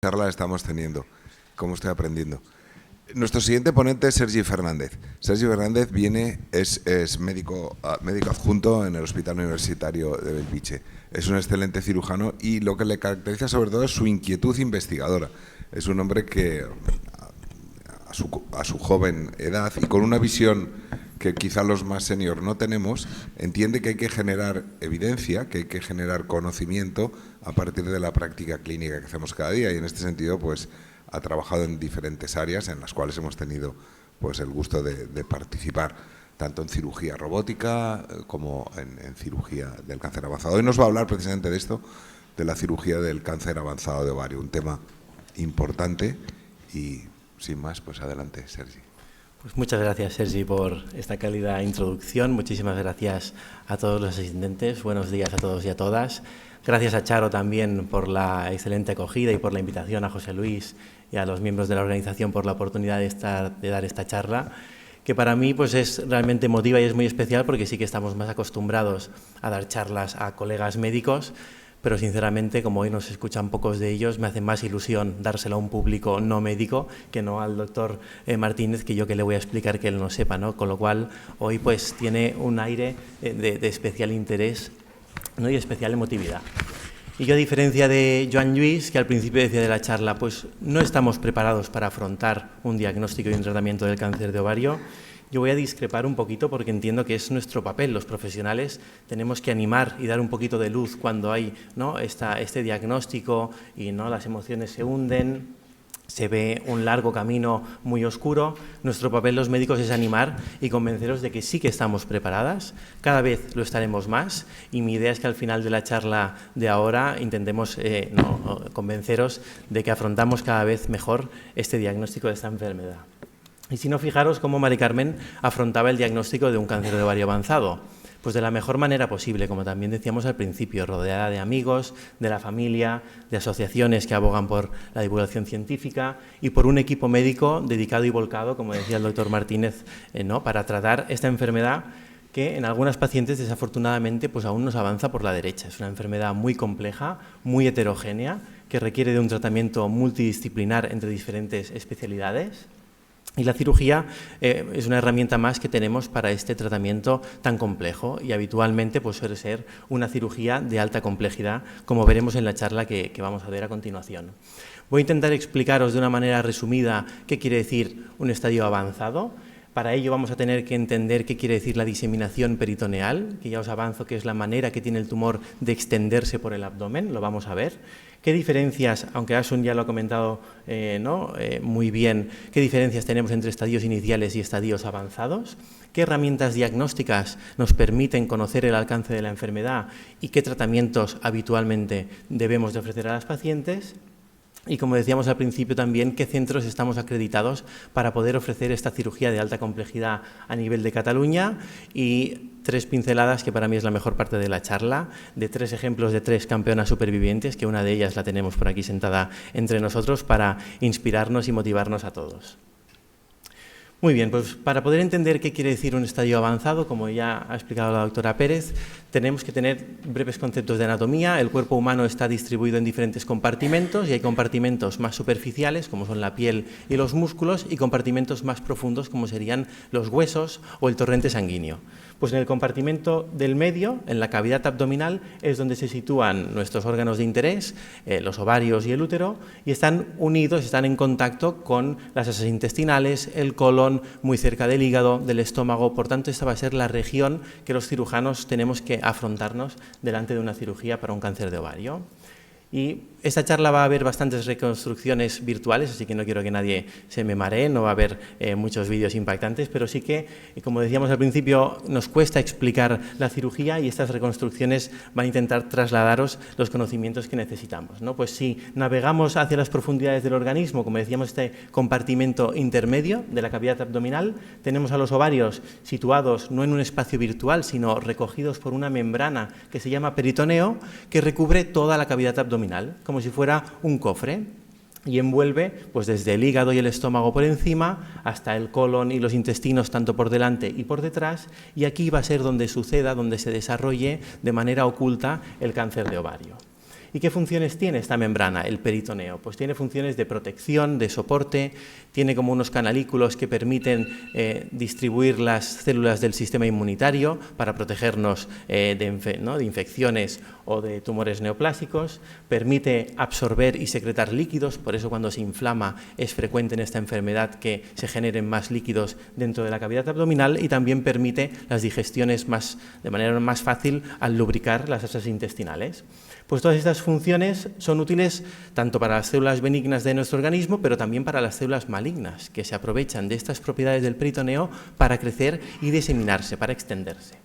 charla estamos teniendo, cómo estoy aprendiendo. Nuestro siguiente ponente es Sergi Fernández. Sergi Fernández es médico adjunto en el Hospital Universitario de Bellvitge. Es un excelente cirujano y lo que le caracteriza sobre todo es su inquietud investigadora. Es un hombre que a su joven edad y con una visión que quizá los más senior no tenemos, entiende que hay que generar evidencia, que hay que generar conocimiento a partir de la práctica clínica que hacemos cada día, y en este sentido pues ha trabajado en diferentes áreas en las cuales hemos tenido pues el gusto de participar, tanto en cirugía robótica como en cirugía del cáncer avanzado. Hoy nos va a hablar precisamente de esto, de la cirugía del cáncer avanzado de ovario, un tema importante y sin más, pues adelante, Sergi. Pues muchas gracias, Sergi, por esta cálida introducción. Muchísimas gracias a todos los asistentes. Buenos días a todos y a todas. Gracias a Charo también por la excelente acogida y por la invitación, a José Luis y a los miembros de la organización por la oportunidad de dar esta charla, que para mí pues es realmente emotiva y es muy especial porque sí que estamos más acostumbrados a dar charlas a colegas médicos, pero sinceramente, como hoy nos escuchan pocos de ellos, me hace más ilusión dárselo a un público no médico que no al doctor Martínez, que yo que le voy a explicar que él no sepa, ¿no? Con lo cual, hoy pues tiene un aire de especial interés, ¿no? Y especial emotividad. Y yo, a diferencia de Joan Lluís, que al principio decía de la charla, pues no estamos preparados para afrontar un diagnóstico y un tratamiento del cáncer de ovario. Yo voy a discrepar un poquito porque entiendo que es nuestro papel. Los profesionales tenemos que animar y dar un poquito de luz cuando hay, ¿no?, este diagnóstico y, ¿no?, las emociones se hunden, se ve un largo camino muy oscuro. Nuestro papel, los médicos, es animar y convenceros de que sí que estamos preparadas. Cada vez lo estaremos más y mi idea es que al final de la charla de ahora intentemos convenceros de que afrontamos cada vez mejor este diagnóstico de esta enfermedad. Y si no, fijaros cómo Mari Carmen afrontaba el diagnóstico de un cáncer de ovario avanzado. Pues de la mejor manera posible, como también decíamos al principio, rodeada de amigos, de la familia, de asociaciones que abogan por la divulgación científica y por un equipo médico dedicado y volcado, como decía el doctor Martínez, para tratar esta enfermedad que en algunas pacientes desafortunadamente pues aún nos avanza por la derecha. Es una enfermedad muy compleja, muy heterogénea, que requiere de un tratamiento multidisciplinar entre diferentes especialidades. Y la cirugía es una herramienta más que tenemos para este tratamiento tan complejo y habitualmente pues suele ser una cirugía de alta complejidad, como veremos en la charla que vamos a ver a continuación. Voy a intentar explicaros de una manera resumida qué quiere decir un estadio avanzado. Para ello vamos a tener que entender qué quiere decir la diseminación peritoneal, que ya os avanzo que es la manera que tiene el tumor de extenderse por el abdomen, lo vamos a ver. ¿Qué diferencias, aunque Asun ya lo ha comentado muy bien, qué diferencias tenemos entre estadios iniciales y estadios avanzados? ¿Qué herramientas diagnósticas nos permiten conocer el alcance de la enfermedad y qué tratamientos habitualmente debemos de ofrecer a las pacientes? Y como decíamos al principio también, qué centros estamos acreditados para poder ofrecer esta cirugía de alta complejidad a nivel de Cataluña, y 3 pinceladas, que para mí es la mejor parte de la charla, de 3 ejemplos de 3 campeonas supervivientes, que una de ellas la tenemos por aquí sentada entre nosotros para inspirarnos y motivarnos a todos. Muy bien, pues para poder entender qué quiere decir un estadio avanzado, como ya ha explicado la doctora Pérez, tenemos que tener breves conceptos de anatomía. El cuerpo humano está distribuido en diferentes compartimentos y hay compartimentos más superficiales, como son la piel y los músculos, y compartimentos más profundos, como serían los huesos o el torrente sanguíneo. Pues en el compartimento del medio, en la cavidad abdominal, es donde se sitúan nuestros órganos de interés, los ovarios y el útero, y están unidos, están en contacto con las asas intestinales, el colon, muy cerca del hígado, del estómago. Por tanto, esta va a ser la región que los cirujanos tenemos que afrontarnos delante de una cirugía para un cáncer de ovario. Y esta charla va a haber bastantes reconstrucciones virtuales, así que no quiero que nadie se me maree, no va a haber muchos vídeos impactantes, pero sí que, como decíamos al principio, nos cuesta explicar la cirugía y estas reconstrucciones van a intentar trasladaros los conocimientos que necesitamos, ¿no? Pues si navegamos hacia las profundidades del organismo, como decíamos, este compartimento intermedio de la cavidad abdominal, tenemos a los ovarios situados no en un espacio virtual, sino recogidos por una membrana que se llama peritoneo, que recubre toda la cavidad abdominal, como si fuera un cofre, y envuelve pues desde el hígado y el estómago por encima hasta el colon y los intestinos tanto por delante y por detrás, y aquí va a ser donde suceda, donde se desarrolle de manera oculta el cáncer de ovario. ¿Y qué funciones tiene esta membrana, el peritoneo? Pues tiene funciones de protección, de soporte, tiene como unos canalículos que permiten distribuir las células del sistema inmunitario para protegernos de infecciones o de tumores neoplásicos, permite absorber y secretar líquidos, por eso cuando se inflama es frecuente en esta enfermedad que se generen más líquidos dentro de la cavidad abdominal, y también permite las digestiones de manera más fácil al lubricar las heces intestinales. Pues todas estas funciones son útiles tanto para las células benignas de nuestro organismo, pero también para las células malignas, que se aprovechan de estas propiedades del peritoneo para crecer y diseminarse, para extenderse.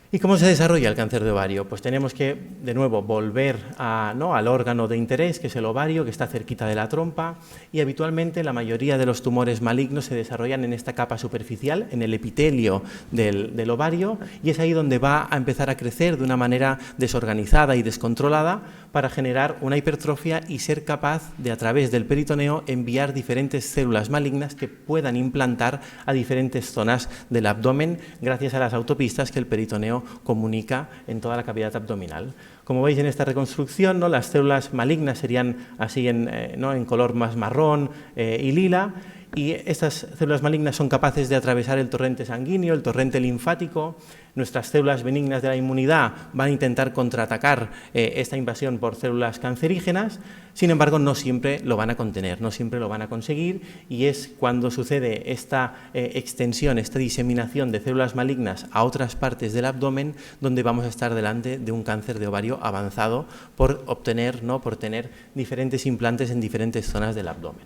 ¿Y cómo se desarrolla el cáncer de ovario? Pues tenemos que, de nuevo, volver al órgano de interés, que es el ovario, que está cerquita de la trompa, y habitualmente la mayoría de los tumores malignos se desarrollan en esta capa superficial, en el epitelio del ovario, y es ahí donde va a empezar a crecer de una manera desorganizada y descontrolada para generar una hipertrofia y ser capaz de, a través del peritoneo, enviar diferentes células malignas que puedan implantar a diferentes zonas del abdomen gracias a las autopistas que el peritoneo comunica en toda la cavidad abdominal. Como veis en esta reconstrucción, ¿no?, las células malignas serían así en color más marrón y lila, y estas células malignas son capaces de atravesar el torrente sanguíneo, el torrente linfático. Nuestras células benignas de la inmunidad van a intentar contraatacar esta invasión por células cancerígenas, sin embargo no siempre lo van a contener, no siempre lo van a conseguir, y es cuando sucede esta extensión, esta diseminación de células malignas a otras partes del abdomen, donde vamos a estar delante de un cáncer de ovario avanzado por tener diferentes implantes en diferentes zonas del abdomen.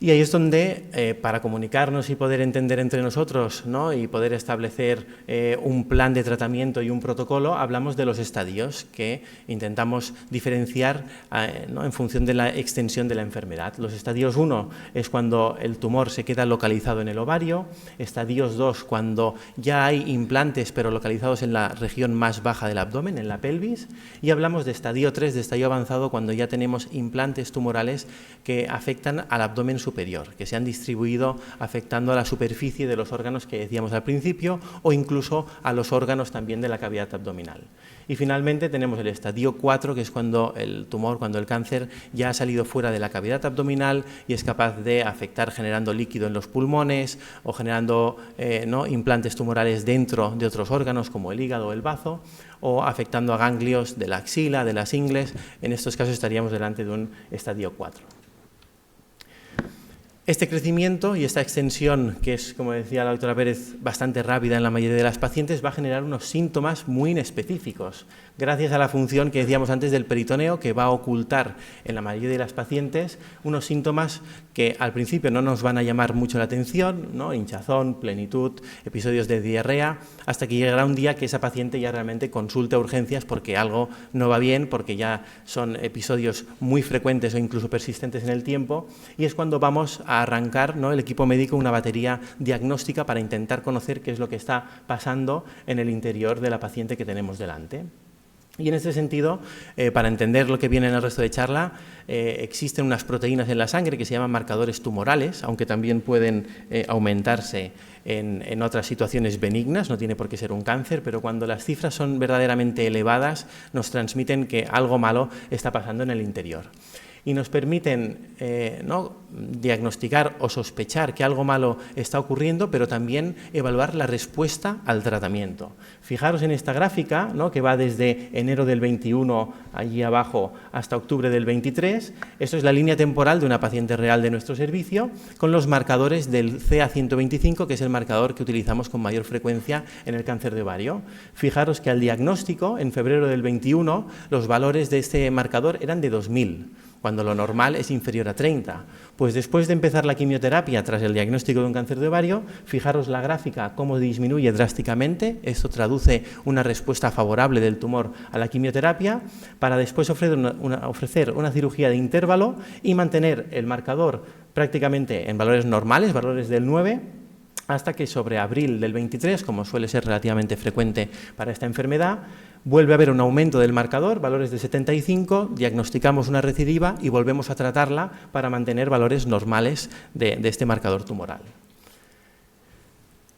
Y ahí es donde, para comunicarnos y poder entender entre nosotros, ¿no?, y poder establecer un plan de tratamiento y un protocolo, hablamos de los estadios que intentamos diferenciar en función de la extensión de la enfermedad. Los estadios 1 es cuando el tumor se queda localizado en el ovario, estadios 2 cuando ya hay implantes pero localizados en la región más baja del abdomen, en la pelvis, y hablamos de estadio 3, de estadio avanzado, cuando ya tenemos implantes tumorales que afectan al abdomen superior, que se han distribuido afectando a la superficie de los órganos que decíamos al principio, o incluso a los órganos también de la cavidad abdominal. Y finalmente tenemos el estadio 4, que es cuando el tumor, cuando el cáncer ya ha salido fuera de la cavidad abdominal y es capaz de afectar generando líquido en los pulmones o generando implantes tumorales dentro de otros órganos como el hígado o el bazo, o afectando a ganglios de la axila, de las ingles. En estos casos estaríamos delante de un estadio 4. Este crecimiento y esta extensión, que es, como decía la doctora Pérez, bastante rápida en la mayoría de las pacientes, va a generar unos síntomas muy inespecíficos, gracias a la función que decíamos antes del peritoneo, que va a ocultar en la mayoría de las pacientes unos síntomas que al principio no nos van a llamar mucho la atención, ¿no?, hinchazón, plenitud, episodios de diarrea, hasta que llegará un día que esa paciente ya realmente consulte a urgencias porque algo no va bien, porque ya son episodios muy frecuentes o incluso persistentes en el tiempo, y es cuando vamos a arrancar, ¿no?, el equipo médico una batería diagnóstica para intentar conocer qué es lo que está pasando en el interior de la paciente que tenemos delante. Y en este sentido, para entender lo que viene en el resto de charla, existen unas proteínas en la sangre que se llaman marcadores tumorales, aunque también pueden aumentarse en otras situaciones benignas, no tiene por qué ser un cáncer, pero cuando las cifras son verdaderamente elevadas, nos transmiten que algo malo está pasando en el interior. Y nos permiten diagnosticar o sospechar que algo malo está ocurriendo, pero también evaluar la respuesta al tratamiento. Fijaros en esta gráfica, ¿no?, que va desde enero del 21, allí abajo, hasta octubre del 23. Esto es la línea temporal de una paciente real de nuestro servicio, con los marcadores del CA125, que es el marcador que utilizamos con mayor frecuencia en el cáncer de ovario. Fijaros que al diagnóstico, en febrero del 21, los valores de este marcador eran de 2000. Cuando lo normal es inferior a 30. Pues después de empezar la quimioterapia tras el diagnóstico de un cáncer de ovario, fijaros la gráfica cómo disminuye drásticamente. Esto traduce una respuesta favorable del tumor a la quimioterapia, para después ofrecer una cirugía de intervalo y mantener el marcador prácticamente en valores normales, valores del 9, hasta que sobre abril del 23, como suele ser relativamente frecuente para esta enfermedad, vuelve a haber un aumento del marcador, valores de 75, diagnosticamos una recidiva y volvemos a tratarla para mantener valores normales de este marcador tumoral.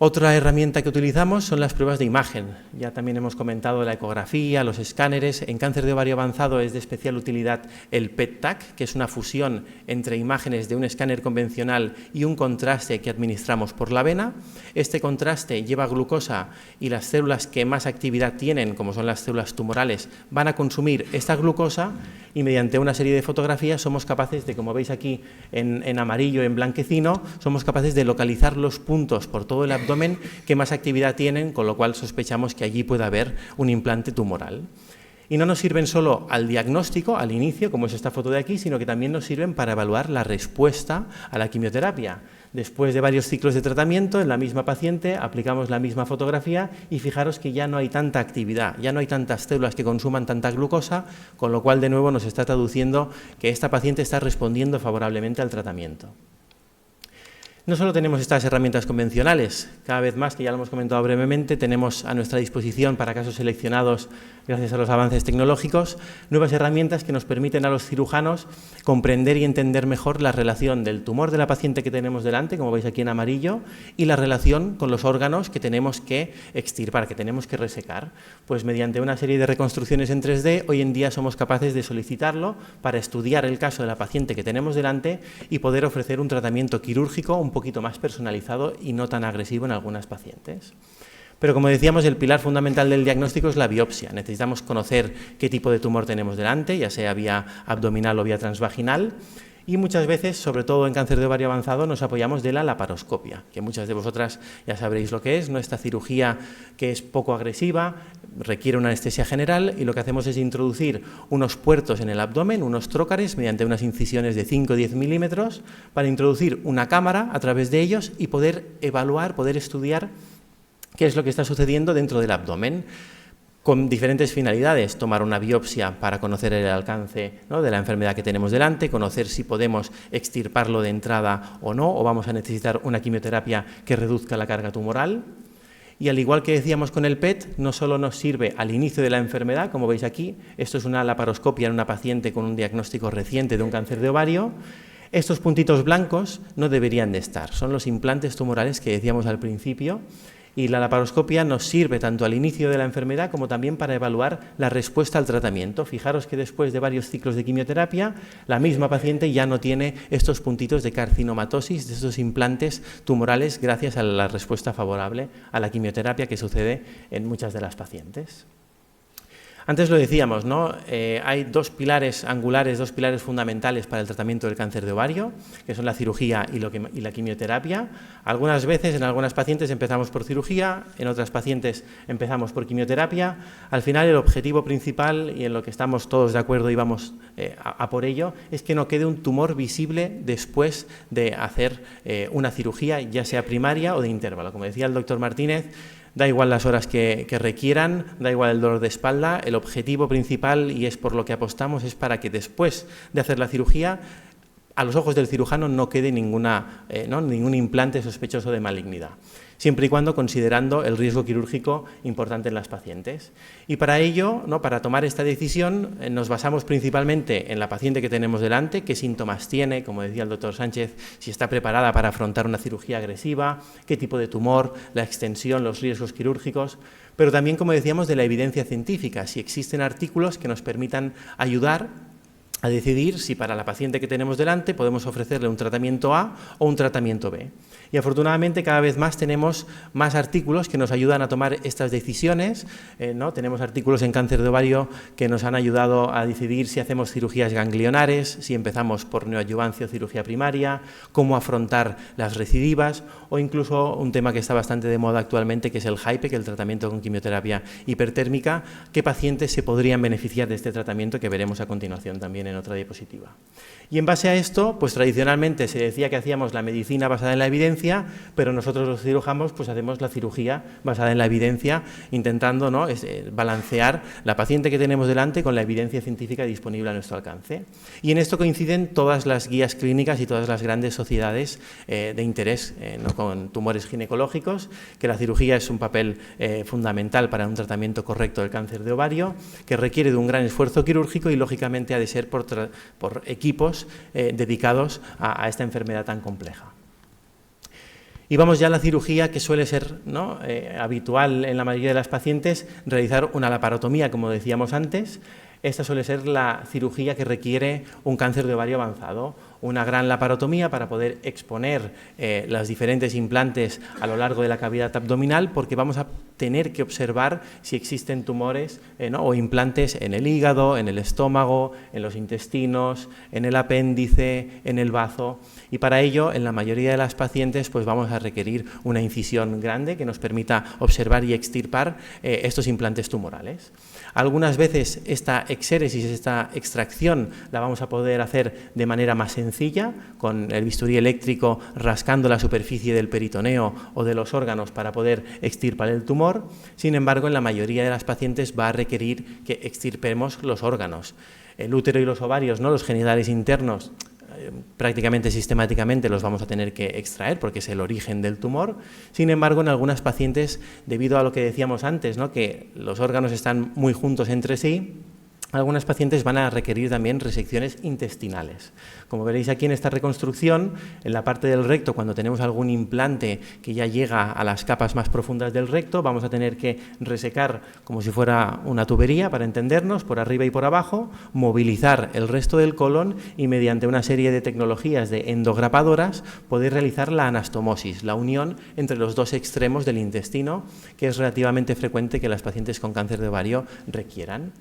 Otra herramienta que utilizamos son las pruebas de imagen. Ya también hemos comentado la ecografía, los escáneres. En cáncer de ovario avanzado es de especial utilidad el PET-TAC, que es una fusión entre imágenes de un escáner convencional y un contraste que administramos por la vena. Este contraste lleva glucosa y las células que más actividad tienen, como son las células tumorales, van a consumir esta glucosa y mediante una serie de fotografías somos capaces de, como veis aquí en amarillo, en blanquecino, somos capaces de localizar los puntos por todo el abdomen que más actividad tienen, con lo cual sospechamos que allí puede haber un implante tumoral. Y no nos sirven solo al diagnóstico, al inicio, como es esta foto de aquí, sino que también nos sirven para evaluar la respuesta a la quimioterapia. Después de varios ciclos de tratamiento, en la misma paciente aplicamos la misma fotografía y fijaros que ya no hay tanta actividad, ya no hay tantas células que consuman tanta glucosa, con lo cual de nuevo nos está traduciendo que esta paciente está respondiendo favorablemente al tratamiento. No solo tenemos estas herramientas convencionales, cada vez más, que ya lo hemos comentado brevemente, tenemos a nuestra disposición para casos seleccionados, gracias a los avances tecnológicos, nuevas herramientas que nos permiten a los cirujanos comprender y entender mejor la relación del tumor de la paciente que tenemos delante, como veis aquí en amarillo, y la relación con los órganos que tenemos que extirpar, que tenemos que resecar. Pues mediante una serie de reconstrucciones en 3D, hoy en día somos capaces de solicitarlo para estudiar el caso de la paciente que tenemos delante y poder ofrecer un tratamiento quirúrgico un poquito más personalizado y no tan agresivo en algunas pacientes. Pero como decíamos, el pilar fundamental del diagnóstico es la biopsia. Necesitamos conocer qué tipo de tumor tenemos delante, ya sea vía abdominal o vía transvaginal, y muchas veces, sobre todo en cáncer de ovario avanzado, nos apoyamos de la laparoscopia, que muchas de vosotras ya sabréis lo que es, ¿no? Esta cirugía que es poco agresiva, requiere una anestesia general y lo que hacemos es introducir unos puertos en el abdomen, unos trócares, mediante unas incisiones de 5 o 10 milímetros, para introducir una cámara a través de ellos y poder evaluar, poder estudiar qué es lo que está sucediendo dentro del abdomen, con diferentes finalidades: tomar una biopsia para conocer el alcance, ¿no?, de la enfermedad que tenemos delante, conocer si podemos extirparlo de entrada o no, o vamos a necesitar una quimioterapia que reduzca la carga tumoral. Y al igual que decíamos con el PET, no solo nos sirve al inicio de la enfermedad, como veis aquí, esto es una laparoscopia en una paciente con un diagnóstico reciente de un cáncer de ovario. Estos puntitos blancos no deberían de estar, son los implantes tumorales que decíamos al principio, y la laparoscopia nos sirve tanto al inicio de la enfermedad como también para evaluar la respuesta al tratamiento. Fijaros que después de varios ciclos de quimioterapia, la misma paciente ya no tiene estos puntitos de carcinomatosis, de estos implantes tumorales, gracias a la respuesta favorable a la quimioterapia que sucede en muchas de las pacientes. Antes lo decíamos, ¿no? Hay dos pilares angulares, dos pilares fundamentales para el tratamiento del cáncer de ovario, que son la cirugía y la quimioterapia. Algunas veces, en algunas pacientes empezamos por cirugía, en otras pacientes empezamos por quimioterapia. Al final, el objetivo principal, y en lo que estamos todos de acuerdo y vamos a por ello, es que no quede un tumor visible después de hacer una cirugía, ya sea primaria o de intervalo. Como decía el doctor Martínez, da igual las horas que requieran, da igual el dolor de espalda, el objetivo principal, y es por lo que apostamos, es para que después de hacer la cirugía, a los ojos del cirujano no quede ningún implante sospechoso de malignidad, siempre y cuando considerando el riesgo quirúrgico importante en las pacientes. Y para ello, para tomar esta decisión, nos basamos principalmente en la paciente que tenemos delante, qué síntomas tiene, como decía el doctor Sánchez, si está preparada para afrontar una cirugía agresiva, qué tipo de tumor, la extensión, los riesgos quirúrgicos, pero también, como decíamos, de la evidencia científica, si existen artículos que nos permitan ayudar a decidir si para la paciente que tenemos delante podemos ofrecerle un tratamiento A o un tratamiento B. Y afortunadamente cada vez más tenemos más artículos que nos ayudan a tomar estas decisiones, Tenemos artículos en cáncer de ovario que nos han ayudado a decidir si hacemos cirugías ganglionares, si empezamos por neoadyuvancia o cirugía primaria, cómo afrontar las recidivas, o incluso un tema que está bastante de moda actualmente, que es el HIPEC, el tratamiento con quimioterapia hipertérmica, qué pacientes se podrían beneficiar de este tratamiento, que veremos a continuación también en otra diapositiva. Y en base a esto, pues tradicionalmente se decía que hacíamos la medicina basada en la evidencia, pero nosotros los cirujanos pues hacemos la cirugía basada en la evidencia, intentando balancear la paciente que tenemos delante con la evidencia científica disponible a nuestro alcance. Y en esto coinciden todas las guías clínicas y todas las grandes sociedades de interés con tumores ginecológicos, que la cirugía es un papel fundamental para un tratamiento correcto del cáncer de ovario, que requiere de un gran esfuerzo quirúrgico y lógicamente ha de ser por equipos dedicados a esta enfermedad tan compleja. Y vamos ya a la cirugía, que suele ser, ¿no?, habitual en la mayoría de las pacientes, realizar una laparotomía, como decíamos antes. Esta suele ser la cirugía que requiere un cáncer de ovario avanzado, una gran laparotomía para poder exponer los diferentes implantes a lo largo de la cavidad abdominal, porque vamos a tener que observar si existen tumores ¿no?, o implantes en el hígado, en el estómago, en los intestinos, en el apéndice, en el bazo. Y para ello, en la mayoría de las pacientes, pues vamos a requerir una incisión grande que nos permita observar y extirpar estos implantes tumorales. Algunas veces esta exéresis, esta extracción, la vamos a poder hacer de manera más sencilla, con el bisturí eléctrico rascando la superficie del peritoneo o de los órganos para poder extirpar el tumor. Sin embargo, en la mayoría de las pacientes va a requerir que extirpemos los órganos. El útero y los ovarios, ¿no?, los genitales internos, prácticamente sistemáticamente los vamos a tener que extraer porque es el origen del tumor. Sin embargo, en algunas pacientes, debido a lo que decíamos antes, ¿no?, que los órganos están muy juntos entre sí, algunas pacientes van a requerir también resecciones intestinales. Como veréis aquí en esta reconstrucción, en la parte del recto, cuando tenemos algún implante que ya llega a las capas más profundas del recto, vamos a tener que resecar como si fuera una tubería, para entendernos, por arriba y por abajo, movilizar el resto del colon y mediante una serie de tecnologías de endograpadoras poder realizar la anastomosis, la unión entre los dos extremos del intestino, que es relativamente frecuente que las pacientes con cáncer de ovario requieran.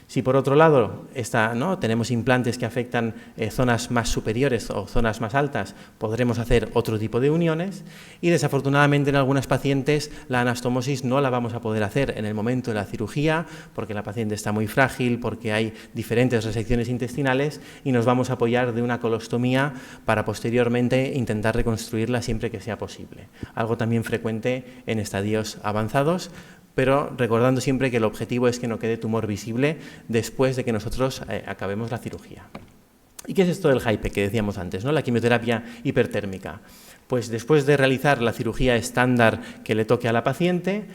Si por otro lado ¿no?, tenemos implantes que afectan zonas más superiores o zonas más altas, podremos hacer otro tipo de uniones, y desafortunadamente en algunas pacientes la anastomosis no la vamos a poder hacer en el momento de la cirugía, porque la paciente está muy frágil, porque hay diferentes resecciones intestinales, y nos vamos a apoyar de una colostomía para posteriormente intentar reconstruirla siempre que sea posible. Algo también frecuente en estadios avanzados, pero recordando siempre que el objetivo es que no quede tumor visible después de que nosotros acabemos la cirugía. ¿Y qué es esto del HIPEC que decíamos antes, ¿no?, la quimioterapia hipertérmica? Pues después de realizar la cirugía estándar que le toque a la paciente,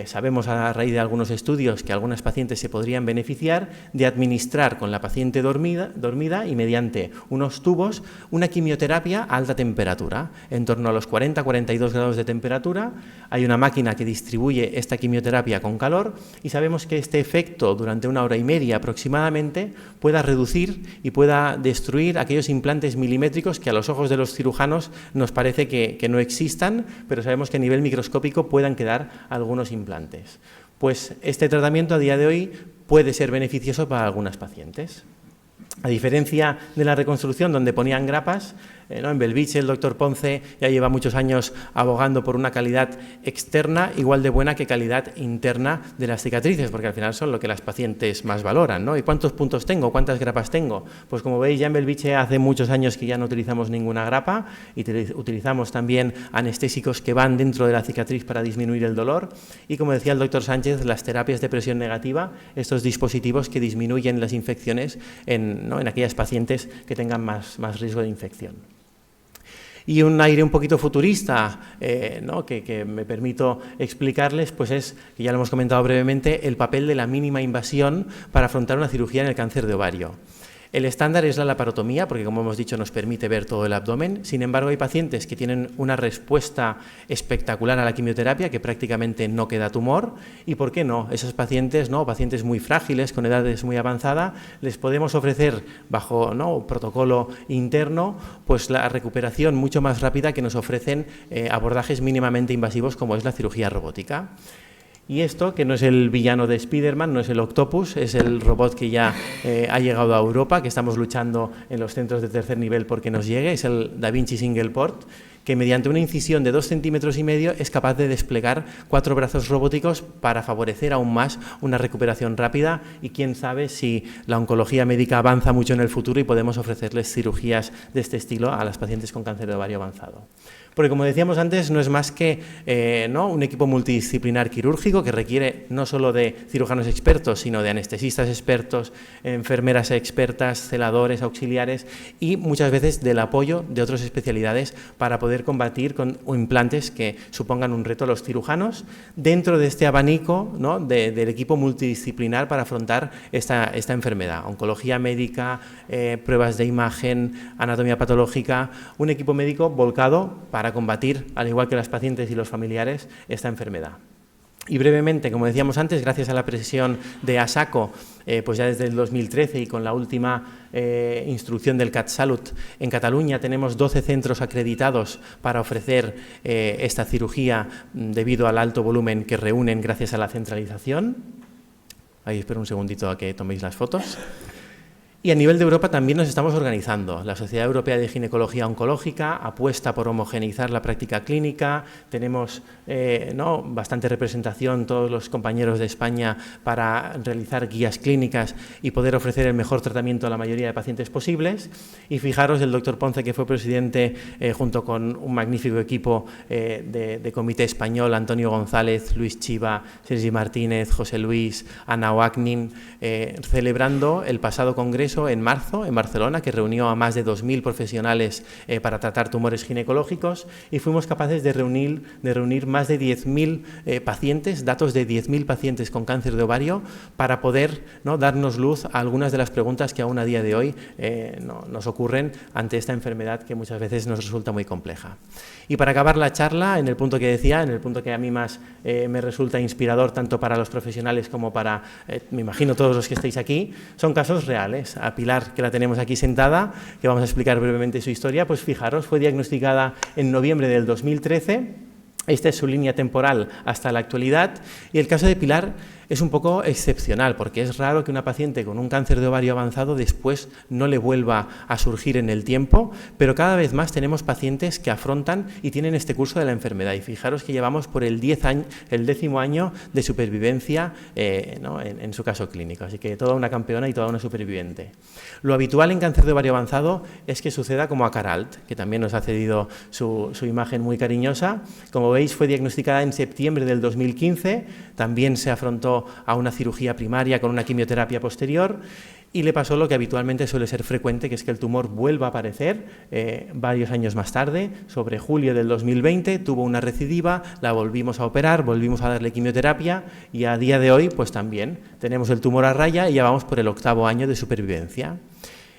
sabemos a raíz de algunos estudios que algunas pacientes se podrían beneficiar de administrar con la paciente dormida y mediante unos tubos una quimioterapia a alta temperatura, en torno a los 40-42 grados de temperatura. Hay una máquina que distribuye esta quimioterapia con calor y sabemos que este efecto durante 1 hora y media aproximadamente pueda reducir y pueda destruir aquellos implantes milimétricos que a los ojos de los cirujanos nos parece que no existan, pero sabemos que a nivel microscópico puedan quedar algunos implantes. Pues este tratamiento a día de hoy puede ser beneficioso para algunas pacientes. A diferencia de la reconstrucción donde ponían grapas, ¿no?, en Belviche el doctor Ponce ya lleva muchos años abogando por una calidad externa igual de buena que calidad interna de las cicatrices, porque al final son lo que las pacientes más valoran, ¿no? ¿Y cuántos puntos tengo? ¿Cuántas grapas tengo? Pues como veis, ya en Belviche hace muchos años que ya no utilizamos ninguna grapa y utilizamos también anestésicos que van dentro de la cicatriz para disminuir el dolor, y como decía el doctor Sánchez, las terapias de presión negativa, estos dispositivos que disminuyen las infecciones en aquellas pacientes que tengan más riesgo de infección. Y un aire un poquito futurista, ¿no?, que me permito explicarles, pues es, que ya lo hemos comentado brevemente, el papel de la mínima invasión para afrontar una cirugía en el cáncer de ovario. El estándar es la laparotomía, porque como hemos dicho nos permite ver todo el abdomen. Sin embargo, hay pacientes que tienen una respuesta espectacular a la quimioterapia, que prácticamente no queda tumor, y ¿por qué no? Esos pacientes, ¿no?, pacientes muy frágiles, con edades muy avanzadas, les podemos ofrecer bajo, ¿no?, protocolo interno, pues la recuperación mucho más rápida que nos ofrecen abordajes mínimamente invasivos como es la cirugía robótica. Y esto, que no es el villano de Spider-Man, no es el Octopus, es el robot que ya ha llegado a Europa, que estamos luchando en los centros de tercer nivel porque nos llegue, es el Da Vinci Single Port, que mediante una incisión de 2,5 centímetros es capaz de desplegar 4 brazos robóticos para favorecer aún más una recuperación rápida, y quién sabe si la oncología médica avanza mucho en el futuro y podemos ofrecerles cirugías de este estilo a las pacientes con cáncer de ovario avanzado. Porque como decíamos antes, no es más que un equipo multidisciplinar quirúrgico que requiere no solo de cirujanos expertos, sino de anestesistas expertos, enfermeras expertas, celadores, auxiliares y muchas veces del apoyo de otras especialidades para poder combatir con implantes que supongan un reto a los cirujanos dentro de este abanico, ¿no?, del equipo multidisciplinar para afrontar esta enfermedad. Oncología médica, pruebas de imagen, anatomía patológica, un equipo médico volcado para para combatir, al igual que las pacientes y los familiares, esta enfermedad. Y brevemente, como decíamos antes, gracias a la presión de ASACO, pues ya desde el 2013 y con la última instrucción del CatSalut en Cataluña, tenemos 12 centros acreditados para ofrecer esta cirugía debido al alto volumen que reúnen gracias a la centralización. Ahí espero un segundito a que toméis las fotos. Y a nivel de Europa también nos estamos organizando. La Sociedad Europea de Ginecología Oncológica apuesta por homogeneizar la práctica clínica. Tenemos bastante representación, todos los compañeros de España, para realizar guías clínicas y poder ofrecer el mejor tratamiento a la mayoría de pacientes posibles. Y fijaros, el doctor Ponce, que fue presidente junto con un magnífico equipo de comité español, Antonio González, Luis Chiva, Sergi Martínez, José Luis, Ana Oaknin, celebrando el pasado congreso en marzo en Barcelona, que reunió a más de 2.000 profesionales para tratar tumores ginecológicos, y fuimos capaces de reunir más de 10.000 pacientes, datos de 10.000 pacientes con cáncer de ovario, para poder darnos luz a algunas de las preguntas que aún a día de hoy nos ocurren ante esta enfermedad que muchas veces nos resulta muy compleja. Y para acabar la charla, en el punto que decía, en el punto que a mí más me resulta inspirador tanto para los profesionales como para, me imagino, todos los que estáis aquí, son casos reales. A Pilar, que la tenemos aquí sentada, que vamos a explicar brevemente su historia, pues fijaros, fue diagnosticada en noviembre del 2013, esta es su línea temporal hasta la actualidad, y el caso de Pilar es un poco excepcional, porque es raro que una paciente con un cáncer de ovario avanzado después no le vuelva a surgir en el tiempo, pero cada vez más tenemos pacientes que afrontan y tienen este curso de la enfermedad. Y fijaros que llevamos por el 10º año de supervivencia en su caso clínico. Así que toda una campeona y toda una superviviente. Lo habitual en cáncer de ovario avanzado es que suceda como a Caralt, que también nos ha cedido su imagen muy cariñosa. Como veis, fue diagnosticada en septiembre del 2015, también se afrontó a una cirugía primaria con una quimioterapia posterior y le pasó lo que habitualmente suele ser frecuente, que es que el tumor vuelva a aparecer varios años más tarde. Sobre julio del 2020 tuvo una recidiva, la volvimos a operar, volvimos a darle quimioterapia y a día de hoy pues también tenemos el tumor a raya y ya vamos por el 8º año de supervivencia.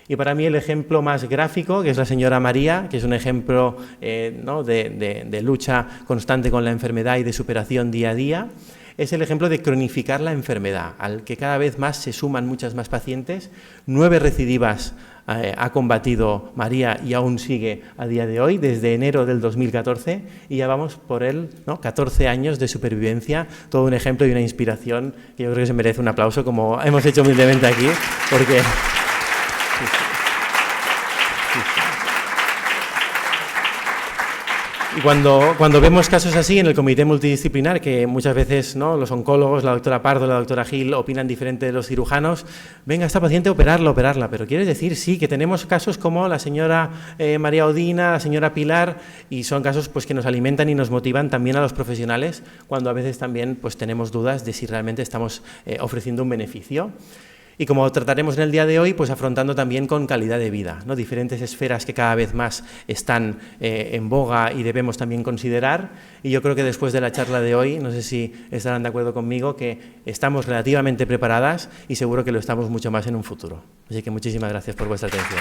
Y para mí el ejemplo más gráfico, que es la señora María, que es un ejemplo de lucha constante con la enfermedad y de superación día a día, es el ejemplo de cronificar la enfermedad, al que cada vez más se suman muchas más pacientes. 9 recidivas ha combatido María y aún sigue a día de hoy, desde enero del 2014, y ya vamos por 14 años de supervivencia, todo un ejemplo y una inspiración que yo creo que se merece un aplauso, como hemos hecho humildemente aquí, porque... Y cuando vemos casos así en el comité multidisciplinar, que muchas veces los oncólogos, la doctora Pardo, la doctora Gil, opinan diferente de los cirujanos, venga esta paciente a operarla, pero quiere decir sí que tenemos casos como la señora María Odina, la señora Pilar, y son casos pues que nos alimentan y nos motivan también a los profesionales, cuando a veces también pues tenemos dudas de si realmente estamos ofreciendo un beneficio. Y como trataremos en el día de hoy, pues afrontando también con calidad de vida, diferentes esferas que cada vez más están en boga y debemos también considerar. Y yo creo que después de la charla de hoy, no sé si estarán de acuerdo conmigo, que estamos relativamente preparadas y seguro que lo estamos mucho más en un futuro. Así que muchísimas gracias por vuestra atención.